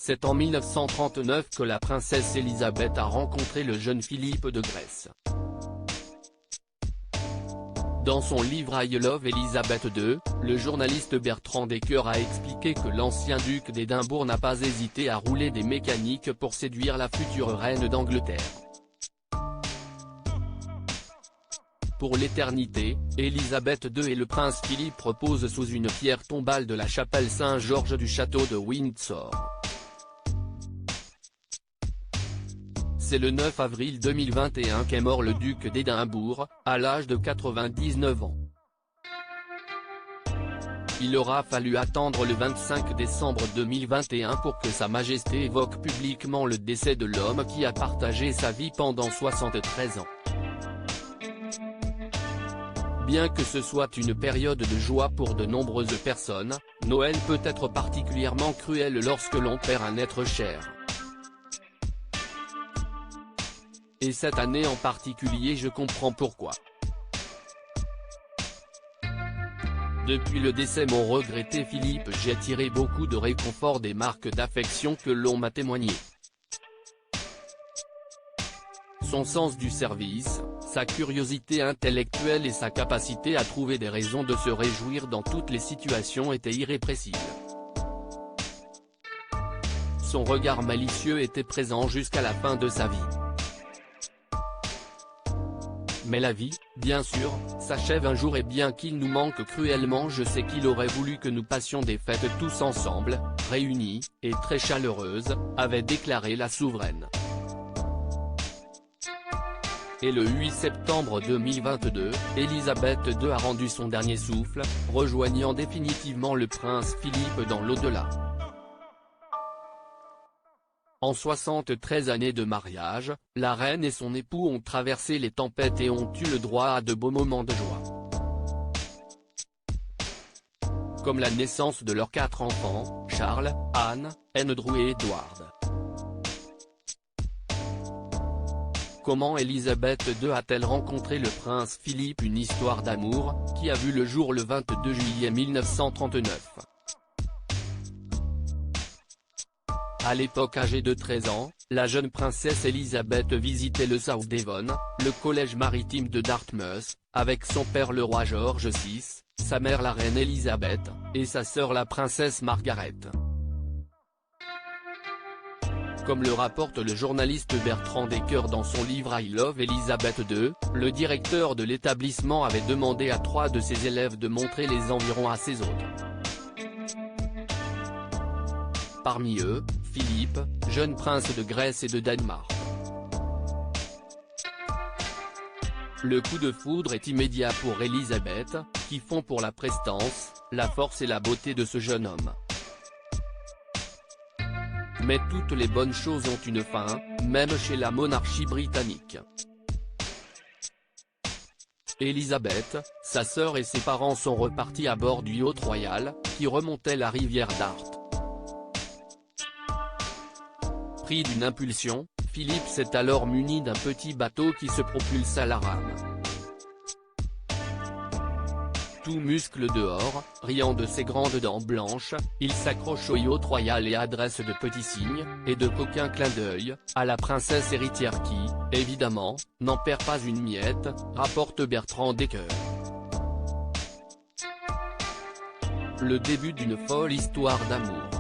C'est en 1939 que la princesse Élisabeth a rencontré le jeune Philippe de Grèce. Dans son livre I Love Elizabeth II, le journaliste Bertrand Decker a expliqué que l'ancien duc d'Édimbourg n'a pas hésité à rouler des mécaniques pour séduire la future reine d'Angleterre. Pour l'éternité, Élisabeth II et le prince Philippe reposent sous une pierre tombale de la chapelle Saint-Georges du château de Windsor. C'est le 9 avril 2021 qu'est mort le duc d'Édimbourg, à l'âge de 99 ans. Il aura fallu attendre le 25 décembre 2021 pour que Sa Majesté évoque publiquement le décès de l'homme qui a partagé sa vie pendant 73 ans. Bien que ce soit une période de joie pour de nombreuses personnes, Noël peut être particulièrement cruel lorsque l'on perd un être cher. Et cette année en particulier, je comprends pourquoi. Depuis le décès mon regretté Philippe, j'ai tiré beaucoup de réconfort des marques d'affection que l'on m'a témoignées. Son sens du service, sa curiosité intellectuelle et sa capacité à trouver des raisons de se réjouir dans toutes les situations étaient irrépressibles. Son regard malicieux était présent jusqu'à la fin de sa vie. Mais la vie, bien sûr, s'achève un jour et bien qu'il nous manque cruellement, je sais qu'il aurait voulu que nous passions des fêtes tous ensemble, réunis, et très chaleureuses, avait déclaré la souveraine. Et le 8 septembre 2022, Élisabeth II a rendu son dernier souffle, rejoignant définitivement le prince Philippe dans l'au-delà. En 73 années de mariage, la reine et son époux ont traversé les tempêtes et ont eu le droit à de beaux moments de joie. Comme la naissance de leurs 4 enfants, Charles, Anne, Andrew et Edward. Comment Élisabeth II a-t-elle rencontré le prince Philippe? Une histoire d'amour, qui a vu le jour le 22 juillet 1939. À l'époque âgée de 13 ans, la jeune princesse Élisabeth visitait le South Devon, le collège maritime de Dartmouth, avec son père le roi George VI, sa mère la reine Élisabeth, et sa sœur la princesse Margaret. Comme le rapporte le journaliste Bertrand Decker dans son livre I Love Elizabeth II, le directeur de l'établissement avait demandé à 3 de ses élèves de montrer les environs à ses hôtes. Parmi eux, Philippe, jeune prince de Grèce et de Danemark. Le coup de foudre est immédiat pour Élisabeth, qui fond pour la prestance, la force et la beauté de ce jeune homme. Mais toutes les bonnes choses ont une fin, même chez la monarchie britannique. Élisabeth, sa sœur et ses parents sont repartis à bord du yacht royal, qui remontait la rivière Dart. Pris d'une impulsion, Philippe s'est alors muni d'un petit bateau qui se propulse à la rame. Tout muscle dehors, riant de ses grandes dents blanches, il s'accroche au yacht royal et adresse de petits signes, et de coquins clins d'œil, à la princesse héritière qui, évidemment, n'en perd pas une miette, rapporte Bertrand Decker. Le début d'une folle histoire d'amour.